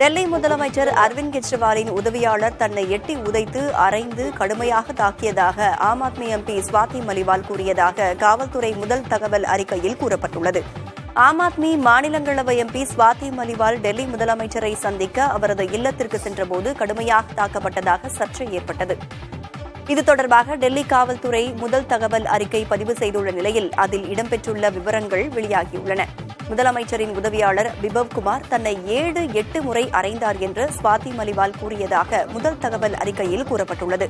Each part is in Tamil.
டெல்லி முதலமைச்சர் அரவிந்த் கெஜ்ரிவாலின் உதவியாளர் தன்னை எட்டி உதைத்து அறைந்து கடுமையாக தாக்கியதாக ஆம் ஆத்மி எம்பி ஸ்வாதி மலிவால் கூறியதாக காவல்துறை முதல் தகவல் அறிக்கையில் கூறப்பட்டுள்ளது. ஆம் ஆத்மி மாநிலங்களவை எம்பி ஸ்வாதி மலிவால் டெல்லி முதலமைச்சரை சந்திக்க அவரது இல்லத்திற்கு சென்றபோது கடுமையாக தாக்கப்பட்டதாக சர்ச்சை ஏற்பட்டது. இது தொடர்பாக டெல்லி காவல்துறை முதல் தகவல் அறிக்கை பதிவு செய்துள்ள நிலையில் அதில் இடம்பெற்றுள்ள விவரங்கள் வெளியாகியுள்ளன. முதலமைச்சரின் உதவியாளர் பிபவ் குமார் தன்னை 7-8 முறை அறைந்தார் என்று ஸ்வாதி மலிவால் கூறியதாக முதல் தகவல் அறிக்கையில் கூறப்பட்டுள்ளது.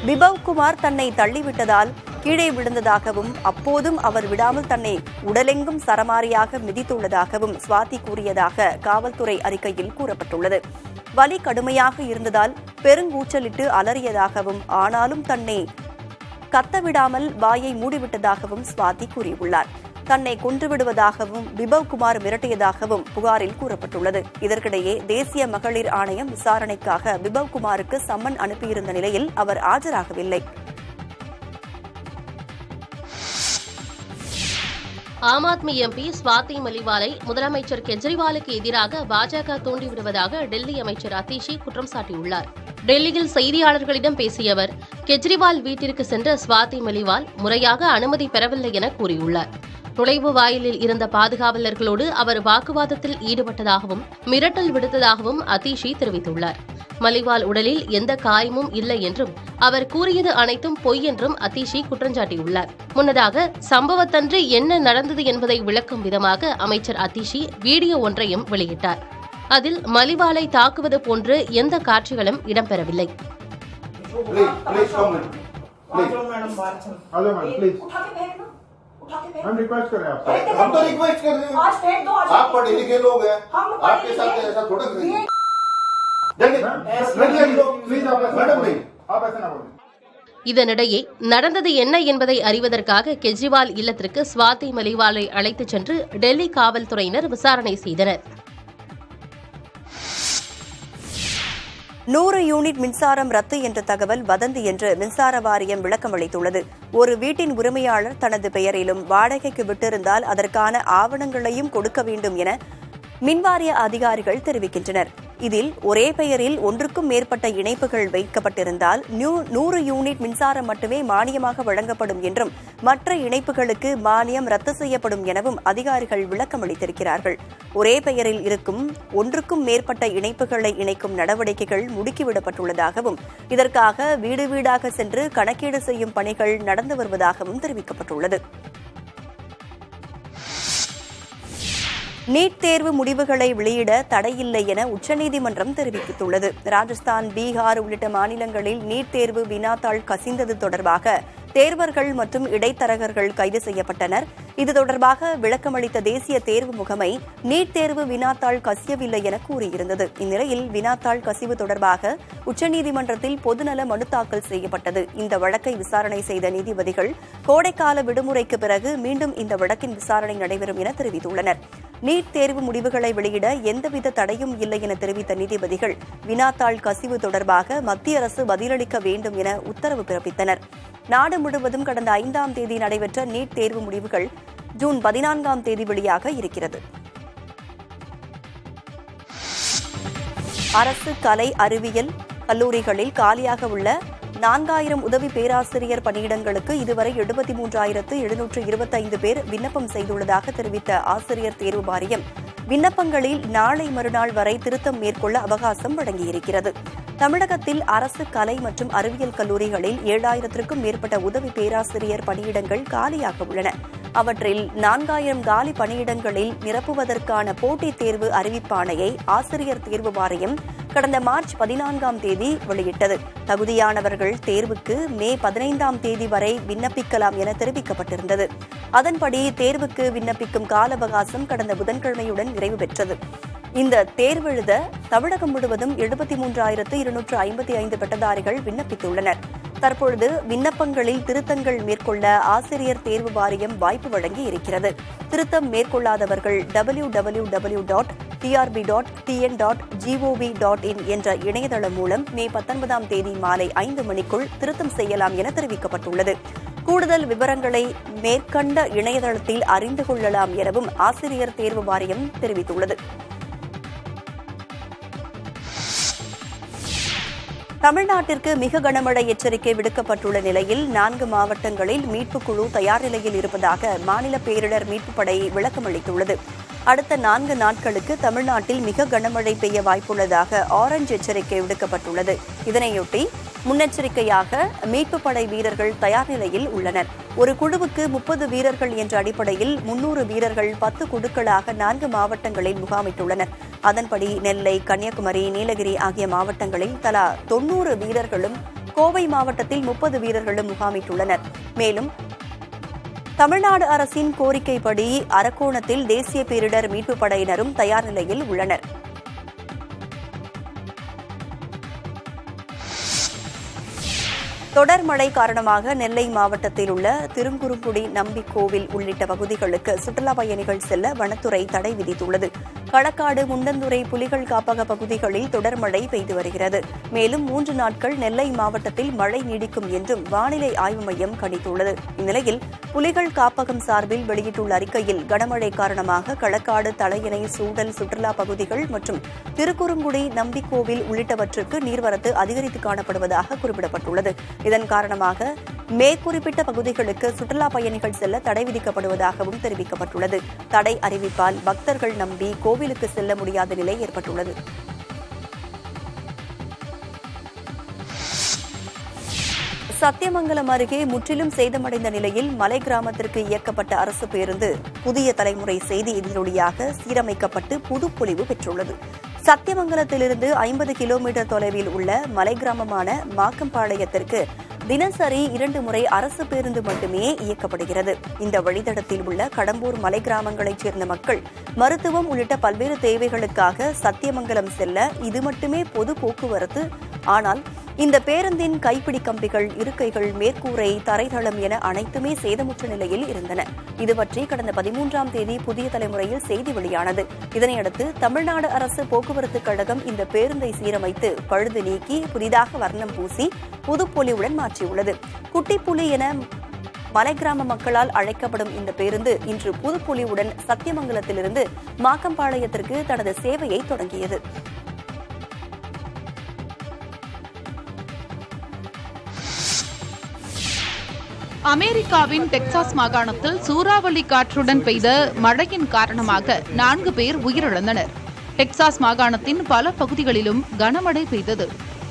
பிபவ் குமார் தன்னை தள்ளிவிட்டதால் கீழே விழுந்ததாகவும் அப்போதும் அவர் விடாமல் தன்னை உடலெங்கும் சரமாரியாக மிதித்துள்ளதாகவும் ஸ்வாதி கூறியதாக காவல்துறை அறிக்கையில் கூறப்பட்டுள்ளது. வலி கடுமையாக இருந்ததால் பெருங்கூச்சலிட்டு அலறியதாகவும் ஆனாலும் தன்னை கத்தவிடாமல் வாயை மூடிவிட்டதாகவும் ஸ்வாதி கூறியுள்ளார். தன்னை கொன்றுவிடுவதாகவும் பிபவ் குமார் மிரட்டியதாகவும் புகாரில் கூறப்பட்டுள்ளது. இதற்கிடையே தேசிய மகளிர் ஆணையம் விசாரணைக்காக பிபவ் குமாருக்கு சம்மன் அனுப்பியிருந்த நிலையில் அவர் ஆஜராகவில்லை. ஆம் ஆத்மி எம்பி ஸ்வாதி மலிவாலை முதலமைச்சர் கெஜ்ரிவாலுக்கு எதிராக பாஜக தூண்டிவிடுவதாக டெல்லி அமைச்சர் அதிஷி குற்றம் சாட்டியுள்ளார். டெல்லியில் செய்தியாளர்களிடம் பேசிய அவர், கெஜ்ரிவால் வீட்டிற்கு சென்ற ஸ்வாதி மலிவால் முறையாக அனுமதி பெறவில்லை என கூறியுள்ளார். நுழைவு வாயிலில் இருந்த பாதுகாவலர்களோடு அவர் வாக்குவாதத்தில் ஈடுபட்டதாகவும் மிரட்டல் விடுத்ததாகவும் அதிஷி தெரிவித்துள்ளார். மலிவால் உடலில் எந்த காயமும் இல்லை என்றும் அவர் கூறியது அனைத்தும் பொய் என்றும் அதிஷி குற்றஞ்சாட்டியுள்ளார். முன்னதாக சம்பவத்தன்று என்ன நடந்தது என்பதை விளக்கும் விதமாக அமைச்சர் அதிஷி வீடியோ ஒன்றையும் வெளியிட்டார். அதில் மலிவாலை தாக்குவது போன்று எந்த காட்சிகளும் இடம்பெறவில்லை. हम रिक्वेस्ट कर रहे हैं आपसे। हम तो रिक्वेस्ट कर रहे हैं। आज स्टेट दो, आप पढ़े लिखे लोग हैं, आपके साथ ऐसा थोड़ा करिए। प्लीज आप मैडम नहीं, आप ऐसा ना बोलें. இதனிடையே நடந்தது என்ன என்பதை அறிவதற்காக கெஜ்ரிவால் இல்லத்திற்கு ஸ்வாதி மலிவாலை அழைத்துச் சென்று டெல்லி காவல்துறையினர் விசாரணை செய்தனர். 100 யூனிட் மின்சாரம் ரத்து என்ற தகவல் வதந்தி என்று மின்சார வாரியம் விளக்கம் அளித்துள்ளது. ஒரு வீட்டின் உரிமையாளர் தனது பெயரிலும் வாடகைக்கு விட்டிருந்தால் அதற்கான ஆவணங்களையும் கொடுக்க வேண்டும் என மின்வாரிய அதிகாரிகள் தெரிவிக்கின்றனர். இதில் ஒரே பெயரில் ஒன்றுக்கும் மேற்பட்ட இணைப்புகள் வைக்கப்பட்டிருந்தால் 100 யூனிட் மின்சாரம் மட்டுமே மானியமாக வழங்கப்படும் என்றும் மற்ற இணைப்புகளுக்கு மானியம் ரத்து செய்யப்படும் எனவும் அதிகாரிகள் விளக்கம் அளித்திருக்கிறார்கள். ஒரே பெயரில் இருக்கும் ஒன்றுக்கும் மேற்பட்ட இணைப்புகளை இணைக்கும் நடவடிக்கைகள் முடுக்கிவிடப்பட்டுள்ளதாகவும் இதற்காக வீடு வீடாக சென்று கணக்கீடு செய்யும் பணிகள் நடந்து வருவதாகவும் தெரிவிக்கப்பட்டுள்ளது. நீட் தேர்வு முடிவுகளை வெளியிட தடையில்லை என உச்சநீதிமன்றம் தெரிவித்துள்ளது. ராஜஸ்தான், பீகார் உள்ளிட்ட மாநிலங்களில் நீட் தேர்வு வினாத்தாள் கசிந்தது தொடர்பாக தேர்வர்கள் மற்றும் இடைத்தரகர்கள் கைது செய்யப்பட்டனர். இது தொடர்பாக விளக்கமளித்த தேசிய தேர்வு முகமை நீட் தேர்வு வினாத்தாள் கசியவில்லை என கூறியிருந்தது. இந்நிலையில் வினாத்தாள் கசிவு தொடர்பாக உச்சநீதிமன்றத்தில் பொதுநல மனு தாக்கல் செய்யப்பட்டது. இந்த வழக்கை விசாரணை செய்த நீதிபதிகள் கோடைக்கால விடுமுறைக்கு பிறகு மீண்டும் இந்த வழக்கின் விசாரணை நடைபெறும் என தெரிவித்துள்ளனர். நீட் தேர்வு முடிவுகளை வெளியிட எந்தவித தடையும் இல்லை என தெரிவித்த நீதிபதிகள் வினாத்தாள் கசிவு தொடர்பாக மத்திய அரசு பதிலளிக்க வேண்டும் என உத்தரவு பிறப்பித்தனர். நாடு முழுவதும் கடந்த 5ஆம் தேதி நடைபெற்ற நீட் தேர்வு முடிவுகள் ஜூன் 14ஆம் தேதி வெளியாக இருக்கிறது. அரசு கலை அறிவியல் கல்லூரிகளில் காலியாக உள்ள 4000 உதவி பேராசிரியர் பணியிடங்களுக்கு இதுவரை 73,725 பேர் விண்ணப்பம் செய்துள்ளதாக தெரிவித்த ஆசிரியர் தேர்வு வாரியம் விண்ணப்பங்களில் நாளை மறுநாள் வரை திருத்தம் மேற்கொள்ள அவகாசம் வழங்கியிருக்கிறது. தமிழகத்தில் அரசு கலை மற்றும் அறிவியல் கல்லூரிகளில் 7000க்கும் மேற்பட்ட உதவி பேராசிரியர் பணியிடங்கள் காலியாக உள்ளன. அவற்றில் 4000 காலி பணியிடங்களில் நிரப்புவதற்கான போட்டித் தேர்வு அறிவிப்பாணையை ஆசிரியர் தேர்வு வாரியம் கடந்த மார்ச் 14ஆம் தேதி வெளியிட்டது. தகுதியானவர்கள் தேர்வுக்கு மே 15ஆம் தேதி வரை விண்ணப்பிக்கலாம் என தெரிவிக்கப்பட்டிருந்தது. அதன்படி தேர்வுக்கு விண்ணப்பிக்கும் கால அவகாசம் கடந்த புதன்கிழமையுடன் நிறைவு பெற்றது. இந்த தேர்வெழுத தமிழகம் முழுவதும் 73,255 பட்டதாரிகள் விண்ணப்பித்துள்ளனர். தற்பொழுது விண்ணப்பங்களில் திருத்தங்கள் மேற்கொள்ள ஆசிரியர் தேர்வு வாரியம் வாய்ப்பு வழங்கி இருக்கிறது. திருத்தம் மேற்கொள்ளாதவர்கள் www.trb.tn.gov.in என்ற இணையதளம் மூலம் மே 19ஆம் தேதி மாலை 5 மணிக்குள் திருத்தம் செய்யலாம் என தெரிவிக்கப்பட்டுள்ளது. கூடுதல் விவரங்களை மேற்கண்ட இணையதளத்தில் அறிந்து கொள்ளலாம் எனவும் ஆசிரியர் தேர்வு வாரியம் தெரிவித்துள்ளது. தமிழ்நாட்டிற்கு மிக கனமழை எச்சரிக்கை விடுக்கப்பட்டுள்ள நிலையில் 4 மாவட்டங்களில் மீட்புக் குழு தயார் நிலையில் இருப்பதாக மாநில பேரிடர் மீட்புப் படை விளக்கமளித்துள்ளது. அடுத்த 4 நாட்களுக்கு தமிழ்நாட்டில் மிக கனமழை பெய்ய வாய்ப்புள்ளதாக ஆரஞ்ச் எச்சரிக்கை விடுக்கப்பட்டுள்ளது. இதனையொட்டி முன்னெச்சரிக்கையாக மீட்புப் படை வீரர்கள் தயார் நிலையில் உள்ளனர். ஒரு குழுவுக்கு 30 வீரர்கள் என்ற அடிப்படையில் 300 வீரர்கள் 10 குழுக்களாக 4 மாவட்டங்களில் முகாமிட்டுள்ளனர். அதன்படி நெல்லை, கன்னியாகுமரி, நீலகிரி ஆகிய மாவட்டங்களில் தலா 90 வீரர்களும், கோவை மாவட்டத்தில் 30 வீரர்களும் முகாமிட்டுள்ளனர். மேலும் தமிழ்நாடு அரசின் கோரிக்கைப்படி அரக்கோணத்தில் தேசிய பேரிடர் மீட்புப் படையினரும் தயார் நிலையில் உள்ளனர். தொடர் மழை காரணமாக நெல்லை மாவட்டத்தில் உள்ள திருக்குறுங்குடி நம்பிக்கோவில் உள்ளிட்ட பகுதிகளுக்கு சுற்றுலாப் பயணிகள் செல்ல வனத்துறை தடை விதித்துள்ளது. களக்காடு, முண்டந்துறை புலிகள் காப்பக பகுதிகளில் தொடர் மழை பெய்து வருகிறது. மேலும் 3 நாட்கள் நெல்லை மாவட்டத்தில் மழை நீடிக்கும் என்றும் வானிலை ஆய்வு மையம் கணித்துள்ளது. இந்நிலையில் புலிகள் காப்பகம் சார்பில் வெளியிட்டுள்ள அறிக்கையில் கனமழை காரணமாக களக்காடு, தலையணை, சூடல் சுற்றுலா பகுதிகள் மற்றும் திருக்குறுங்குடி நம்பிக்கோவில் உள்ளிட்டவற்றுக்கு நீர்வரத்து அதிகரித்து காணப்படுவதாக குறிப்பிடப்பட்டுள்ளது. இதன் காரணமாக மேற்குறிப்பிட்ட பகுதிகளுக்கு சுற்றுலா பயணிகள் செல்ல தடை விதிக்கப்படுவதாகவும் தெரிவிக்கப்பட்டுள்ளது. தடை அறிவிப்பால் பக்தர்கள் நம்பி கோவிலுக்கு செல்ல முடியாத நிலை ஏற்பட்டுள்ளது. சத்தியமங்கலம் அருகே முற்றிலும் சேதமடைந்த நிலையில் மலை கிராமத்திற்கு இயக்கப்பட்ட அரசு பேருந்து புதிய தலைமுறை செய்தி எதிரொலியாக சீரமைக்கப்பட்டு புதுப்பொலிவு பெற்றுள்ளது. சத்தியமங்கலத்திலிருந்து 50 கிலோமீட்டர் தொலைவில் உள்ள மலை கிராமமான மாக்கம்பாளையத்திற்கு தினசரி 2 முறை அரசு பேருந்து மட்டுமே இயக்கப்படுகிறது. இந்த வழித்தடத்தில் உள்ள கடம்பூர் மலை கிராமங்களைச் சேர்ந்த மக்கள் மருத்துவம் உள்ளிட்ட பல்வேறு தேவைகளுக்காக சத்தியமங்கலம் செல்ல இது மட்டுமே பொது போக்குவரத்து. ஆனால் இந்த பேருந்தின் கைப்பிடி கம்பிகள், இருக்கைகள், மேற்கூரை, தரைதளம் என அனைத்துமே சேதமுற்ற நிலையில் இருந்தன. இதுபற்றி கடந்த 13ஆம் தேதி புதிய தலைமுறையில் செய்தி வெளியானது. இதனையடுத்து தமிழ்நாடு அரசு போக்குவரத்து கழகம் இந்த பேருந்தை சீரமைத்து பழுது நீக்கி புதிதாக வர்ணம் பூசி புதுப்பொலிவுடன் மாற்றியுள்ளது. குட்டிப்புலி என மலை கிராம மக்களால் அழைக்கப்படும் இந்த பேருந்து இன்று புதுப்பொலிவுடன் சத்தியமங்கலத்திலிருந்து மாக்கம்பாளையத்திற்கு தனது சேவையை தொடங்கியது. அமெரிக்காவின் டெக்சாஸ் மாகாணத்தில் சூறாவளி காற்றுடன் பெய்த மழையின் காரணமாக 4 பேர் உயிரிழந்தனர். டெக்சாஸ் மாகாணத்தின் பல பகுதிகளிலும் கனமழை பெய்தது.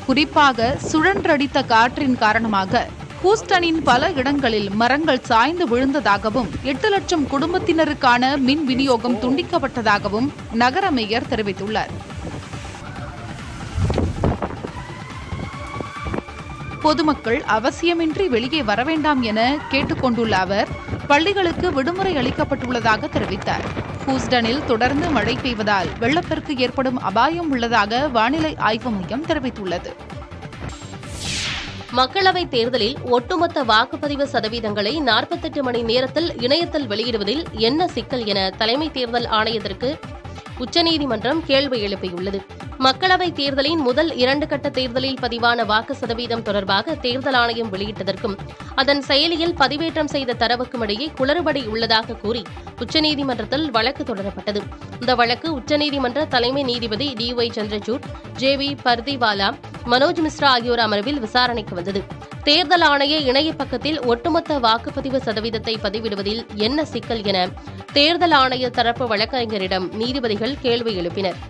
குறிப்பாக சுழன்றடித்த காற்றின் காரணமாக ஹூஸ்டனின் பல இடங்களில் மரங்கள் சாய்ந்து விழுந்ததாகவும் 8 லட்சம் குடும்பத்தினருக்கான மின் விநியோகம் துண்டிக்கப்பட்டதாகவும் நகர மேயர் தெரிவித்துள்ளார். பொதுமக்கள் அவசியமின்றி வெளியே வர வேண்டாம் என கேட்டுக் கொண்டுள்ள அவர் பள்ளிகளுக்கு விடுமுறை அளிக்கப்பட்டுள்ளதாக தெரிவித்தார். ஹூஸ்டனில் தொடர்ந்து மழை பெய்வதால் வெள்ளப்பெருக்கு ஏற்படும் அபாயம் உள்ளதாக வானிலை ஆய்வு மையம் தெரிவித்துள்ளது. மக்களவைத் தேர்தலில் ஒட்டுமொத்த வாக்குப்பதிவு சதவீதங்களை 48 மணி நேரத்தில் இணையத்தில் வெளியிடுவதில் என்ன சிக்கல் என தலைமை தேர்தல் ஆணையத்திற்கு உச்சநீதிமன்றம் கேள்வி எழுப்பியுள்ளது. மக்களவைத் தேர்தலின் முதல் 2 கட்ட தேர்தலில் பதிவான வாக்கு சதவீதம் தொடர்பாக தேர்தல் ஆணையம் வெளியிட்டதற்கும் அதன் செயலியில் பதிவேற்றம் செய்த தரவுக்கும் இடையே குளறுபடி உள்ளதாக கூறி உச்சநீதிமன்றத்தில் வழக்கு தொடரப்பட்டது. இந்த வழக்கு உச்சநீதிமன்ற தலைமை நீதிபதி DY சந்திரசூட், JV பர்திவாலா, மனோஜ் மிஸ்ரா ஆகியோர் அமர்வில் விசாரணைக்கு வந்தது. தேர்தல் ஆணைய இணைய பக்கத்தில் ஒட்டுமொத்த வாக்குப்பதிவு சதவீதத்தை பதிவிடுவதில் என்ன சிக்கல் என தேர்தல் ஆணைய தரப்பு வழக்கறிஞரிடம் நீதிபதிகள் கேள்வி எழுப்பினர்.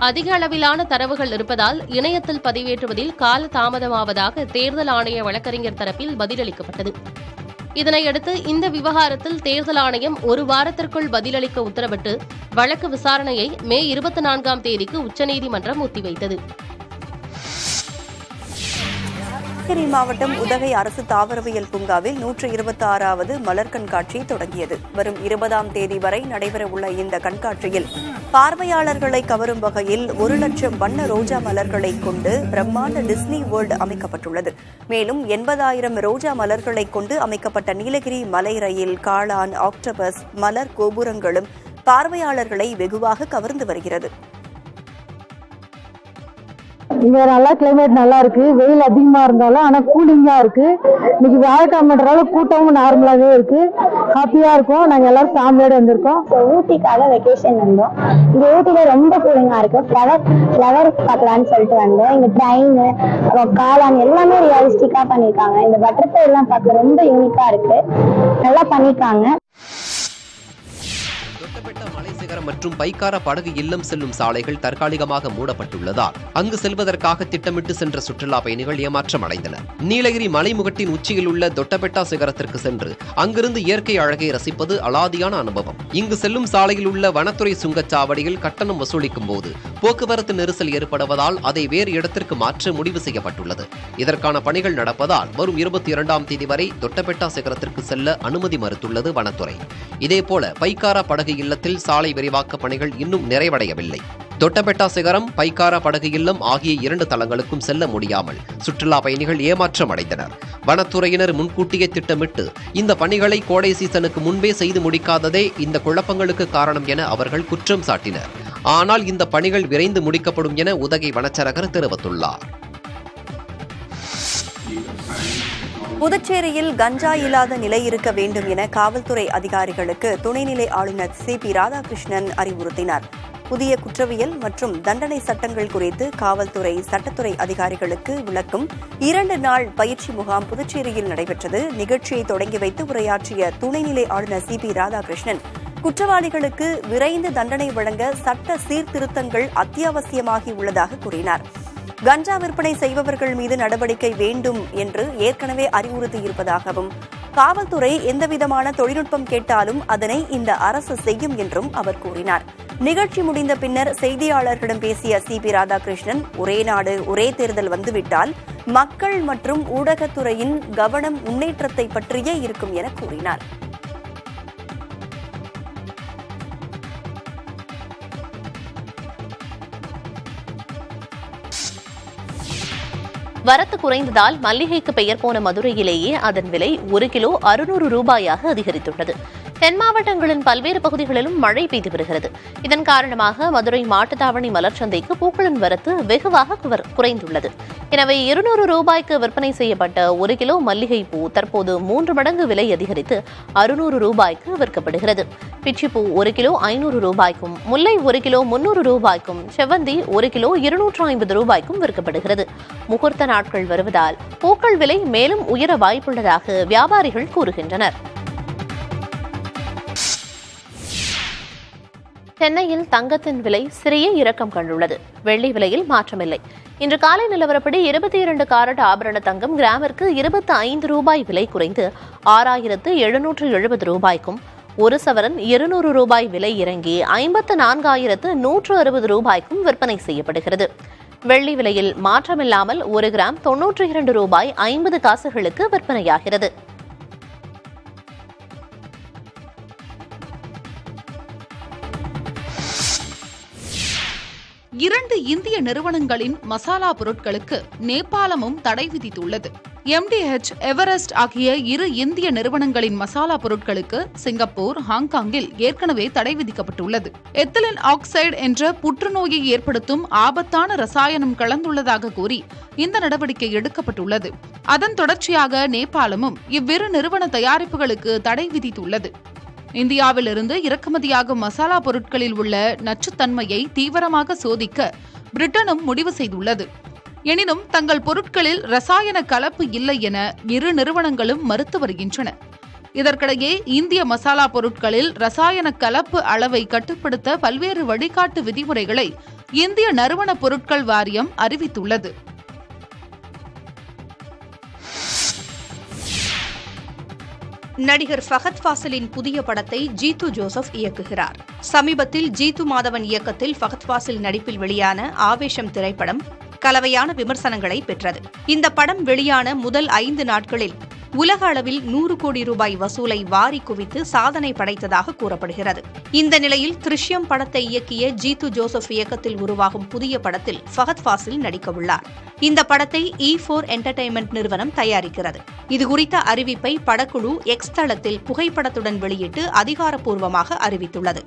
அதிக அளவிலான தரவுகள் இருப்பதால் இணையத்தில் பதிவேற்றுவதில் கால தாமதமாவதாக தேர்தல் ஆணைய வழக்கறிஞர் தரப்பில் பதிலளிக்கப்பட்டது. இதனையடுத்து இந்த விவகாரத்தில் தேர்தல் ஆணையம் 1 வாரத்திற்குள் பதிலளிக்க உத்தரவிட்டு வழக்கு விசாரணையை மே 24ஆம் தேதிக்கு உச்சநீதிமன்றம் ஒத்திவைத்தது. நீலகிரி மாவட்டம் உதகை அரசு தாவரவியல் பூங்காவில் 126வது மலர் கண்காட்சி தொடங்கியது. வரும் 20ஆம் தேதி வரை நடைபெறவுள்ள இந்த கண்காட்சியில் பார்வையாளர்களை கவரும் வகையில் 1 லட்சம் வண்ண ரோஜா மலர்களை கொண்டு பிரம்மாண்ட டிஸ்னி வேர்ல்டு அமைக்கப்பட்டுள்ளது. மேலும் 80,000 ரோஜா மலர்களை கொண்டு அமைக்கப்பட்ட நீலகிரி மலை ரயில், காளான், ஆக்டோபஸ், மலர் கோபுரங்களும் பார்வையாளர்களை வெகுவாக கவர்ந்து வருகிறது. இங்க நல்லா கிளைமேட் நல்லா இருக்கு, வெயில் அதிகமா இருந்தாலும் ஆனா கூலிங்கா இருக்கு. இன்னைக்கு வியாழக்கிழமைன்றதால கூட்டமும் நார்மலாவே இருக்கு, ஹாப்பியா இருக்கும். நாங்க எல்லாரும் ஃபேமிலியோட வந்திருக்கோம். ஊட்டிக்காக வெக்கேஷன் வந்தோம். இங்க ஊட்டில ரொம்ப கூலிங்கா இருக்கு. ஃப்ளவர் பார்க்கலான்னு சொல்லிட்டு வந்தோம். இங்க ட்ரெயின், காளான் எல்லாமே ரியலிஸ்டிக்கா பண்ணிருக்காங்க. இந்த பட்டர்ஃப்ளை எல்லாம் பார்க்க ரொம்ப யூனிக்கா இருக்கு, நல்லா பண்ணிருக்காங்க. தொட்டபெட்டா மலை சிகரம் மற்றும் பைக்காரா படகு இல்லம் செல்லும் சாலைகள் தற்காலிகமாக மூடப்பட்டுள்ளதால் அங்கு செல்வதற்காக திட்டமிட்டு சென்ற சுற்றுலா பயணிகள் ஏமாற்றம் அடைந்தனர். நீலகிரி மலைமுகட்டின் உச்சியில் உள்ள தொட்டபெட்டா சிகரத்திற்கு சென்று அங்கிருந்து இயற்கை அழகை ரசிப்பது அலாதியான அனுபவம். இங்கு செல்லும் சாலையில் உள்ள வனத்துறை சுங்கச்சாவடியில் கட்டணம் வசூலிக்கும் போது போக்குவரத்து நெரிசல் ஏற்படுவதால் அதை வேறு இடத்திற்கு மாற்ற முடிவு செய்யப்பட்டுள்ளது. இதற்கான பணிகள் நடப்பதால் வரும் 22ஆம் தேதி வரை தொட்டபெட்டா சிகரத்திற்கு செல்ல அனுமதி மறுத்துள்ளது வனத்துறை. இதேபோல பைக்காரா படகு இல்லத்தில் சாலை விரிவாக்க பணிகள் இன்னும் நிறைவடையவில்லை. தொட்டபெட்டா சிகரம், பைக்காரா படகு இல்லம் ஆகிய 2 தலங்களுக்கும் செல்ல முடியாமல் சுற்றுலா பயணிகள் ஏமாற்றம் அடைந்தனர். வனத்துறையினர் முன்கூட்டியே திட்டமிட்டு இந்த பணிகளை கோடை சீசனுக்கு முன்பே செய்து முடிக்காததே இந்த குழப்பங்களுக்கு காரணம் என அவர்கள் குற்றம் சாட்டினர். ஆனால் இந்த பணிகள் விரைந்து முடிக்கப்படும் என உதகை வனச்சரகர் தெரிவித்துள்ளார். புதுச்சேரியில் கஞ்சா இல்லாத நிலை இருக்க வேண்டும் என காவல்துறை அதிகாரிகளுக்கு துணைநிலை ஆளுநர் CP ராதாகிருஷ்ணன் அறிவுறுத்தினார். புதிய குற்றவியல் மற்றும் தண்டனை சட்டங்கள் குறித்து காவல்துறை சட்டத்துறை அதிகாரிகளுக்கு விளக்கும் 2 நாள் பயிற்சி முகாம் புதுச்சேரியில் நடைபெற்றது. நிகழ்ச்சியை தொடங்கி வைத்து உரையாற்றிய துணைநிலை ஆளுநர் CP ராதாகிருஷ்ணன் குற்றவாளிகளுக்கு விரைந்து தண்டனை வழங்க சட்ட சீர்திருத்தங்கள் அத்தியாவசியமாகி உள்ளதாக கூறினார். கஞ்சா விற்பனை செய்பவர்கள் மீது நடவடிக்கை வேண்டும் என்று ஏற்கனவே அறிவுறுத்தியிருப்பதாகவும், காவல்துறை எந்தவிதமான தொழில்நுட்பம் கேட்டாலும் அதனை இந்த அரசு செய்யும் என்றும் அவர் கூறினார். நிகழ்ச்சி முடிந்த பின்னர் செய்தியாளர்களிடம் பேசிய CP ராதாகிருஷ்ணன், ஒரே நாடு ஒரே தேர்தல் வந்துவிட்டால் மக்கள் மற்றும் ஊடகத்துறையின் கவனம் முன்னேற்றத்தை பற்றியே இருக்கும் என கூறினார். வரத்து குறைந்ததால் மல்லிகைக்கு பெயர் போன மதுரையிலேயே அதன் விலை 1 கிலோ 600 ரூபாயாக அதிகரித்துள்ளது. தென் மாவட்டங்களின் பல்வேறு பகுதிகளிலும் மழை பெய்து வருகிறது. இதன் காரணமாக மதுரை மாட்டுத்தாவணி மலர்ச்சந்தைக்கு பூக்களின் வரத்து வெகுவாக குறைந்துள்ளது. எனவே 200 ரூபாய்க்கு விற்பனை செய்யப்பட்ட 1 கிலோ மல்லிகை பூ தற்போது 3 மடங்கு விலை அதிகரித்து 600 ரூபாய்க்கு விற்கப்படுகிறது. பிச்சிப்பூ 1 கிலோ 500 ரூபாய்க்கும், முல்லை 1 கிலோ 300 ரூபாய்க்கும், செவ்வந்தி 1 கிலோ 250 ரூபாய்க்கும் விற்கப்படுகிறது. முகூர்த்த நாட்கள் வருவதால் பூக்கள் விலை மேலும் உயர வாய்ப்புள்ளதாக வியாபாரிகள் கூறுகின்றனர். சென்னையில் தங்கத்தின் விலை சிறிய இறக்கம் கண்டுள்ளது. வெள்ளி விலையில் மாற்றமில்லை. இன்று காலை நிலவரப்படி 22 காரட் ஆபரண தங்கம் கிராமிற்கு 25 ரூபாய் விலை குறைந்து 6770 ரூபாய்க்கும், 1 சவரன் 200 ரூபாய் விலை இறங்கி 54,160 ரூபாய்க்கும் விற்பனை செய்யப்படுகிறது. வெள்ளி விலையில் மாற்றமில்லாமல் 1 கிராம் 92 ரூபாய் 50 காசுகளுக்கு விற்பனையாகிறது. இரண்டு இந்திய நிறுவனங்களின் மசாலா பொருட்களுக்கு நேபாளமும் தடை விதித்துள்ளது. MDH, எவரெஸ்ட் ஆகிய 2 இந்திய நிறுவனங்களின் மசாலா பொருட்களுக்கு சிங்கப்பூர், ஹாங்காங்கில் ஏற்கனவே தடை விதிக்கப்பட்டுள்ளது. எத்திலின் ஆக்சைடு என்ற புற்றுநோயை ஏற்படுத்தும் ஆபத்தான ரசாயனம் கலந்துள்ளதாக கூறி இந்த நடவடிக்கை எடுக்கப்பட்டுள்ளது. அதன் தொடர்ச்சியாக நேபாளமும் இவ்விரு நிறுவன தயாரிப்புகளுக்கு தடை விதித்துள்ளது. இந்தியாவிலிருந்து இறக்குமதியாகும் மசாலா பொருட்களில் உள்ள நச்சுத்தன்மையை தீவிரமாக சோதிக்க பிரிட்டனும் முடிவு செய்துள்ளது. எனினும் தங்கள் பொருட்களில் ரசாயன கலப்பு இல்லை என 2 நிறுவனங்களும் மறுத்து வருகின்றன. இதற்கிடையே இந்திய மசாலா பொருட்களில் ரசாயன கலப்பு அளவை கட்டுப்படுத்த பல்வேறு வழிகாட்டு விதிமுறைகளை இந்திய நறுமண பொருட்கள் வாரியம் அறிவித்துள்ளது. நடிகர் ஃபஹத் ஃபாசிலின் புதிய படத்தை ஜீத்து ஜோசப் இயக்குகிறார். சமீபத்தில் ஜீத்து மாதவன் இயக்கத்தில் ஃபஹத் ஃபாசில் நடிப்பில் வெளியான ஆவேசம் திரைப்படம் கலவையான விமர்சனங்களை பெற்றது. இந்த படம் வெளியான முதல் 5 நாட்களில் உலக அளவில் 100 கோடி ரூபாய் வசூலை வாரி குவித்து சாதனை படைத்ததாக கூறப்படுகிறது. இந்த நிலையில் திருஷ்யம் படத்தை இயக்கிய ஜீத்து ஜோசப் இயக்கத்தில் உருவாகும் புதிய படத்தில் ஃபஹத் ஃபாசில் நடிக்கவுள்ளார். இந்த படத்தை E4 என்டர்டெயின்மெண்ட் நிறுவனம் தயாரிக்கிறது. இதுகுறித்த அறிவிப்பை படக்குழு X தளத்தில் புகைப்படத்துடன் வெளியிட்டு அதிகாரப்பூர்வமாக அறிவித்துள்ளது.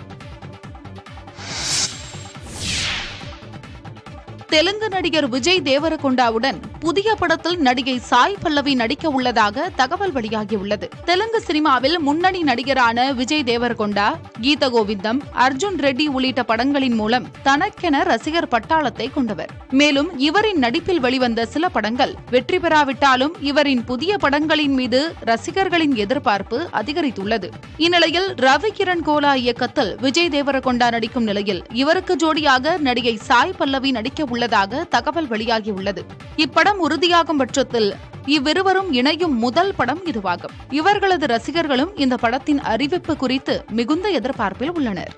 தெலுங்கு நடிகர் விஜய் தேவரகொண்டாவுடன் புதிய படத்தில் நடிகை சாய் பல்லவி நடிக்க உள்ளதாக தகவல் வெளியாகியுள்ளது. தெலுங்கு சினிமாவில் முன்னணி நடிகரான விஜய் தேவரகொண்டா, கீத கோவிந்தம், அர்ஜுன் ரெட்டி உள்ளிட்ட படங்களின் மூலம் தனக்கென ரசிகர் பட்டாளத்தை கொண்டவர். மேலும் இவரின் நடிப்பில் வெளிவந்த சில படங்கள் வெற்றி பெறாவிட்டாலும் இவரின் புதிய படங்களின் மீது ரசிகர்களின் எதிர்பார்ப்பு அதிகரித்துள்ளது. இந்நிலையில் ரவி கிரண் கோலா இயக்கத்தில் விஜய் தேவரகொண்டா நடிக்கும் நிலையில் இவருக்கு ஜோடியாக நடிகை சாய் பல்லவி நடிக்க உள்ளதாக தகவல் வெளியாகியுள்ளது. இப்படம் உறுதியாகும் பட்சத்தில் இவ்விருவரும் இணையும் முதல் படம் இதுவாகும். இவர்களது ரசிகர்களும் இந்த படத்தின் அறிவிப்பு குறித்து மிகுந்த எதிர்பார்ப்பில் உள்ளனர்.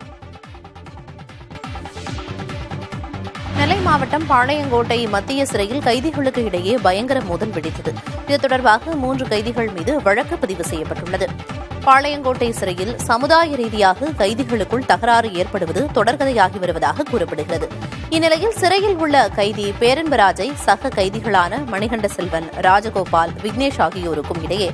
நெல்லை மாவட்டம் பாளையங்கோட்டை மத்திய சிறையில் கைதிகளுக்கு இடையே பயங்கர மோதல் வெடித்தது. இது தொடர்பாக 3 கைதிகள் மீது வழக்கு பதிவு செய்யப்பட்டுள்ளது. பாளையங்கோட்டை சிறையில் சமுதாய ரீதியாக கைதிகளுக்குள் தகராறு ஏற்படுவது தொடர்கதையாகி வருவதாக கூறப்படுகிறது. இந்நிலையில் சிறையில் உள்ள கைதி பேரன்பராஜை சக கைதிகளான மணிகண்ட செல்வன், ராஜகோபால், விக்னேஷ் ஆகியோருக்கும் இடையே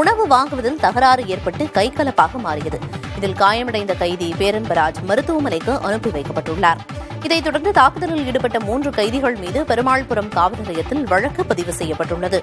உணவு வாங்குவதில் தகராறு ஏற்பட்டு கைகலப்பாக மாறியது. இதில் காயமடைந்த கைதி பேரன்பராஜ் மருத்துவமனைக்கு அனுப்பி வைக்கப்பட்டுள்ளார். இதைத் தொடர்ந்து தாக்குதலில் ஈடுபட்ட 3 கைதிகள் மீது பெருமாள்புரம் காவல் நிலையத்தில் வழக்கு பதிவு செய்யப்பட்டுள்ளது.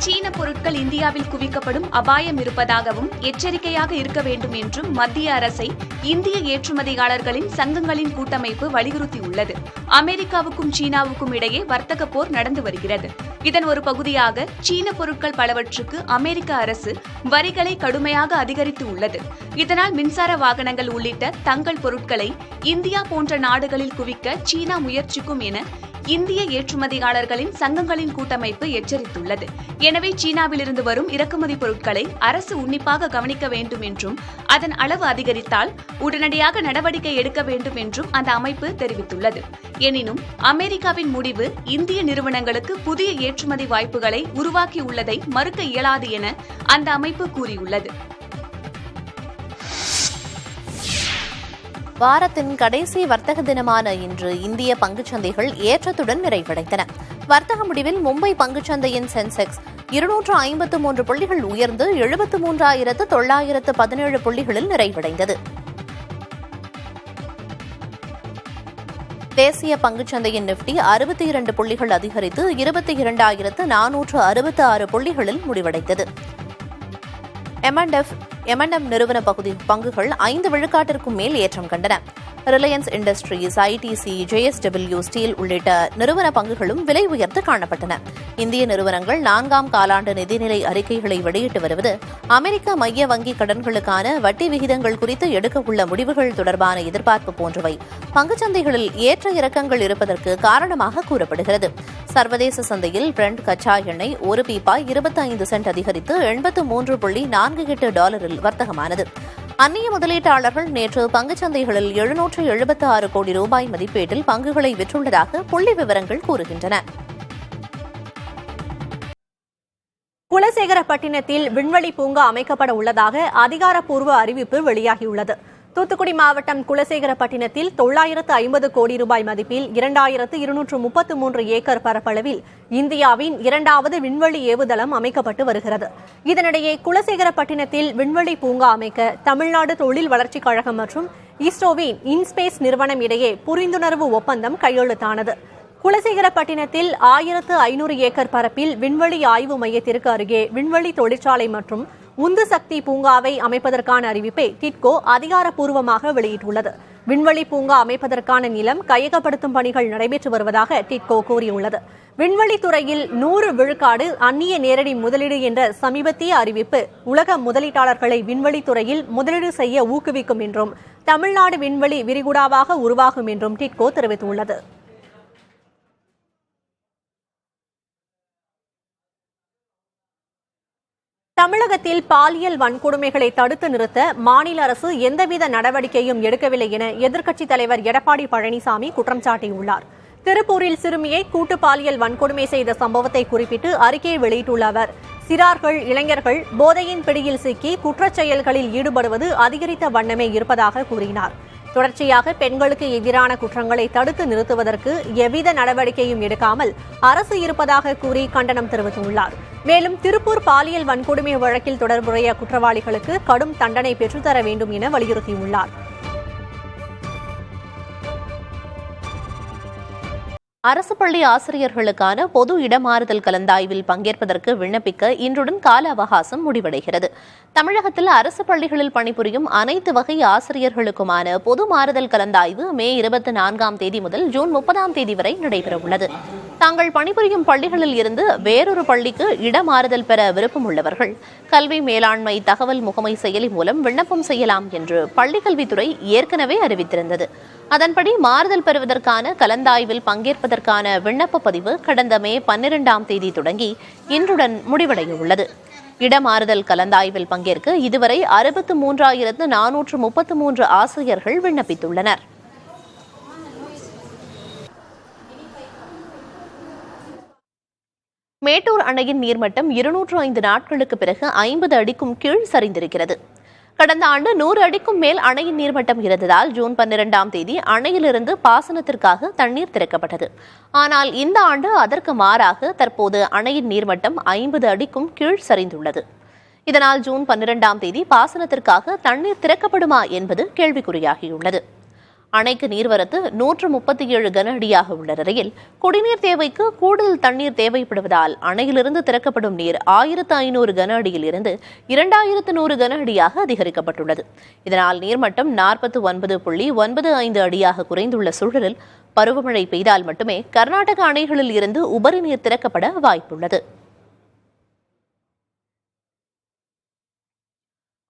சீன பொருட்கள் இந்தியாவில் குவிக்கப்படும் அபாயம் இருப்பதாகவும் எச்சரிக்கையாக இருக்க வேண்டும் என்றும் மத்திய அரசை இந்திய ஏற்றுமதியாளர்களின் சங்கங்களின் கூட்டமைப்பு வலியுறுத்தியுள்ளது. அமெரிக்காவுக்கும் சீனாவுக்கும் இடையே வர்த்தக போர் நடந்து வருகிறது. இதன் ஒரு பகுதியாக சீன பொருட்கள் பலவற்றுக்கு அமெரிக்க அரசு வரிகளை கடுமையாக அதிகரித்து உள்ளது. இதனால் மின்சார வாகனங்கள் உள்ளிட்ட தங்கள் பொருட்களை இந்தியா போன்ற நாடுகளில் குவிக்க சீனா முயற்சிக்கும் என இந்திய ஏற்றுமதியாளர்களின் சங்கங்களின் கூட்டமைப்பு எச்சரித்துள்ளது. எனவே சீனாவிலிருந்து வரும் இறக்குமதி பொருட்களை அரசு உன்னிப்பாக கவனிக்க வேண்டும் என்றும் அதன் அளவு அதிகரித்தால் உடனடியாக நடவடிக்கை எடுக்க வேண்டும் என்றும் அந்த அமைப்பு தெரிவித்துள்ளது. எனினும் அமெரிக்காவின் முடிவு இந்திய நிறுவனங்களுக்கு புதிய ஏற்றுமதி வாய்ப்புகளை உருவாக்கியுள்ளதை மறுக்க இயலாது என அந்த அமைப்பு கூறியுள்ளது. வாரத்தின் கடைசி வர்த்தக தினமான இன்று இந்திய பங்குச்சந்தைகள் ஏற்றத்துடன் நிறைவடைந்தன. வர்த்தக முடிவில் மும்பை பங்குச்சந்தையின் சென்செக்ஸ் 253 புள்ளிகள் உயர்ந்து 73,917 புள்ளிகளில் நிறைவடைந்தது. தேசிய பங்குச்சந்தையின் நிப்டி 62 புள்ளிகள் அதிகரித்து 22,466 புள்ளிகளில் முடிவடைந்தது. M&M நிறுவன பங்குகள் 5 விழுக்காட்டிற்கும் மேல் ஏற்றம் கண்டன. Reliance industries, ITC, JSW steel உள்ளிட்ட நிறுவன பங்குகளும் விலை உயர்ந்து காணப்பட்டன. இந்திய நிறுவனங்கள் 4ஆம் காலாண்டு நிதிநிலை அறிக்கைகளை வெளியிட்டு வருவது அமெரிக்க மைய வங்கி கடன்களுக்கான வட்டி விகிதங்கள் குறித்து எடுக்க உள்ள முடிவுகள் தொடர்பான எதிர்பார்ப்பு போன்றவை பங்குச்சந்தைகளில் ஏற்ற இறக்கங்கள் இருப்பதற்கு காரணமாக கூறப்படுகிறது. சர்வதேச சந்தையில் பிரெண்ட் கச்சா எண்ணெய் ஒரு பீப்பாய் 25 சென்ட் அதிகரித்து $83.48 வர்த்தகமானது. அந்நிய முதலீட்டாளர்கள் நேற்று பங்குச்சந்தைகளில் 776 கோடி ரூபாய் மதிப்பீட்டில் பங்குகளை விற்றுள்ளதாக புள்ளி விவரங்கள் கூறுகின்றன. குலசேகரப்பட்டினத்தில் விண்வெளி பூங்கா அமைக்கப்பட உள்ளதாக அதிகாரப்பூர்வ அறிவிப்பு வெளியாகியுள்ளது. தூத்துக்குடி மாவட்டம் குலசேகரப்பட்டினத்தில் 950 கோடி ரூபாய் மதிப்பில் 2233 ஏக்கர் பரப்பளவில் இந்தியாவின் 2வது விண்வெளி ஏவுதளம் அமைக்கப்பட்டு வருகிறது. இதனிடையே குலசேகரப்பட்டினத்தில் விண்வெளி பூங்கா அமைக்க தமிழ்நாடு தொழில் வளர்ச்சிக் கழகம் மற்றும் இஸ்ரோவின் இன்ஸ்பேஸ் நிறுவனம் இடையே புரிந்துணர்வு ஒப்பந்தம் கையெழுத்தானது. குலசேகரப்பட்டினத்தில் 1500 ஏக்கர் பரப்பில் விண்வெளி ஆய்வு மையத்திற்கு அருகே விண்வெளி தொழிற்சாலை மற்றும் உந்து சக்தி பூங்காவை அமைப்பதற்கான அறிவிப்பை டிட்கோ அதிகாரப்பூர்வமாக வெளியிட்டுள்ளது. விண்வெளி பூங்கா அமைப்பதற்கான நிலம் கையகப்படுத்தும் பணிகள் நடைபெற்று வருவதாக டிட்கோ கூறியுள்ளது. விண்வெளித்துறையில் 100 விழுக்காடு அந்நிய நேரடி முதலீடு என்ற சமீபத்திய அறிவிப்பு உலக முதலீட்டாளர்களை விண்வெளித்துறையில் முதலீடு செய்ய ஊக்குவிக்கும் என்றும் தமிழ்நாடு விண்வெளி விரிகுடாவாக உருவாகும் என்றும் டிட்கோ தெரிவித்துள்ளது. தமிழகத்தில் பாலியல் வன்கொடுமைகளை தடுத்து நிறுத்த மாநில அரசு எந்தவித நடவடிக்கையும் எடுக்கவில்லை என எதிர்க்கட்சித் தலைவர் எடப்பாடி பழனிசாமி குற்றம் சாட்டியுள்ளார். திருப்பூரில் சிறுமியை கூட்டு பாலியல் வன்கொடுமை செய்த சம்பவத்தை குறிப்பிட்டு அறிக்கையை வெளியிட்டுள்ள அவர், சிறார்கள், இளைஞர்கள் போதையின் பிடியில் சிக்கி குற்றச் செயல்களில் ஈடுபடுவது அதிகரித்த வண்ணமே இருப்பதாக கூறினார். தொடர்ச்சியாக பெண்களுக்கு எதிரான குற்றங்களை தடுத்து நிறுத்துவதற்கு எவ்வித நடவடிக்கையும் எடுக்காமல் அரசு இருப்பதாக கூறி கண்டனம் தெரிவித்துள்ளார். மேலும் திருப்பூர் பாலியல் வன்கொடுமை வழக்கில் தொடர்புடைய குற்றவாளிகளுக்கு கடும் தண்டனை பெற்றுத்தர வேண்டும் என வலியுறுத்தியுள்ளார். அரசு பள்ளி ஆசிரியர்களுக்கான பொது இடமாறுதல் கலந்தாய்வில் பங்கேற்பதற்கு விண்ணப்பிக்க இன்றுடன் கால அவகாசம் முடிவடைகிறது. தமிழகத்தில் அரசு பள்ளிகளில் பணிபுரியும் அனைத்து வகை ஆசிரியர்களுக்குமான பொது மாறுதல் கலந்தாய்வு மே 24ஆம் தேதி முதல் ஜூன் 30ஆம் தேதி வரை நடைபெறவுள்ளது. தாங்கள் பணிபுரியும் பள்ளிகளில் இருந்து வேறொரு பள்ளிக்கு இடமாறுதல் பெற விருப்பம் உள்ளவர்கள் கல்வி மேலாண்மை தகவல் முகமை செயலி மூலம் விண்ணப்பம் செய்யலாம் என்று பள்ளிக்கல்வித்துறை ஏற்கனவே அறிவித்திருந்தது. அதன்படி மாறுதல் பெறுவதற்கான கலந்தாய்வில் பங்கேற்பதற்கான விண்ணப்ப பதிவு கடந்த மே 12ஆம் தேதி தொடங்கி இன்றுடன் முடிவடையவுள்ளது. இடமாறுதல் கலந்தாய்வில் பங்கேற்க இதுவரை 63,433 ஆசிரியர்கள் விண்ணப்பித்துள்ளனர். மேட்டூர் அணையின் நீர்மட்டம் 205 நாட்களுக்கு பிறகு 50 அடிக்கும் கீழ் சரிந்திருக்கிறது. கடந்த ஆண்டு 100 அடிக்கும் மேல் அணையின் நீர்மட்டம் இருந்ததால் ஜூன் 12ஆம் தேதி அணையிலிருந்து பாசனத்திற்காக தண்ணீர் திறக்கப்பட்டது. ஆனால் இந்த ஆண்டு அதற்கு மாறாக தற்போது அணையின் நீர்மட்டம் 50 அடிக்கும் கீழ் சரிந்துள்ளது. இதனால் ஜூன் 12ஆம் தேதி பாசனத்திற்காக தண்ணீர் திறக்கப்படுமா என்பது கேள்விக்குறியாகியுள்ளது. அணைக்கு நீர்வரத்து 137 கன அடியாக உள்ள நிலையில் குடிநீர் தேவைக்கு கூடுதல் தண்ணீர் தேவைப்படுவதால் அணையிலிருந்து திறக்கப்படும் நீர் 1500 கன அடியில் இருந்து 2100 கன அடியாக அதிகரிக்கப்பட்டுள்ளது. இதனால் நீர்மட்டம் 49.95 அடியாக குறைந்துள்ள சூழலில் பருவமழை பெய்தால் மட்டுமே கர்நாடக அணைகளில் இருந்து உபரி நீர் திறக்கப்பட வாய்ப்புள்ளது.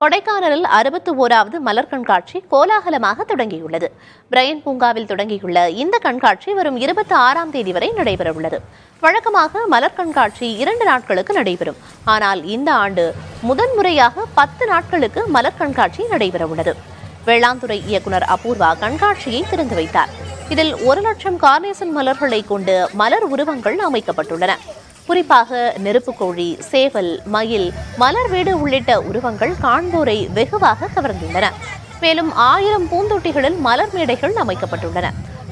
கொடைக்கானலில் 61வது மலர் கண்காட்சி கோலாகலமாக தொடங்கியுள்ளது. பிரையன் பூங்காவில் தொடங்கியுள்ள இந்த கண்காட்சி வரும் 26ஆம் தேதி வரை நடைபெறவுள்ளது. வழக்கமாக மலர் கண்காட்சி 2 நாட்களுக்கு நடைபெறும். ஆனால் இந்த ஆண்டு முதன்முறையாக 10 நாட்களுக்கு மலர் கண்காட்சி நடைபெறவுள்ளது. வேளாண்துறை இயக்குநர் அபூர்வா கண்காட்சியை திறந்து வைத்தார். இதில் 1,00,000 கார்னேசன் மலர்களை கொண்டு மலர் உருவங்கள் அமைக்கப்பட்டுள்ளன. குறிப்பாக நெருப்புக்கோழி, சேவல், மயில், மலர் வீடு உள்ளிட்ட உருவங்கள் காண்போரை வெகுவாக கவர்ந்துள்ளன. மேலும் 1000 பூந்தொட்டிகளில் மலர் மேடைகள் அமைக்கப்பட்டுள்ளன.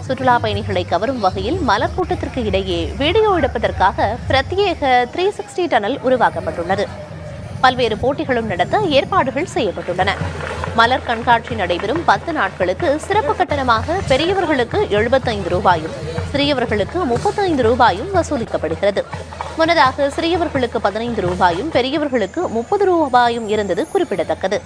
சுற்றுலா பயணிகளை கவரும் வகையில் மலர் கூட்டத்திற்கு இடையே வீடியோ எடுப்பதற்காக பிரத்யேக 360 டனல் உருவாக்கப்பட்டுள்ளது. பல்வேறு போட்டிகளும் நடத்த ஏற்பாடுகள் செய்யப்பட்டுள்ளன. மலர் கண்காட்சி நடைபெறும் 10 நாட்களுக்கு சிறப்பு கட்டணமாக பெரியவர்களுக்கு 75 ரூபாயும் சிறியவர்களுக்கு 35 ரூபாயும் வசூலிக்கப்படுகிறது. முன்னதாக சிறியவர்களுக்கு 15 ரூபாயும் பெரியவர்களுக்கு 30 ரூபாயும் இருந்தது குறிப்பிடத்தக்கது.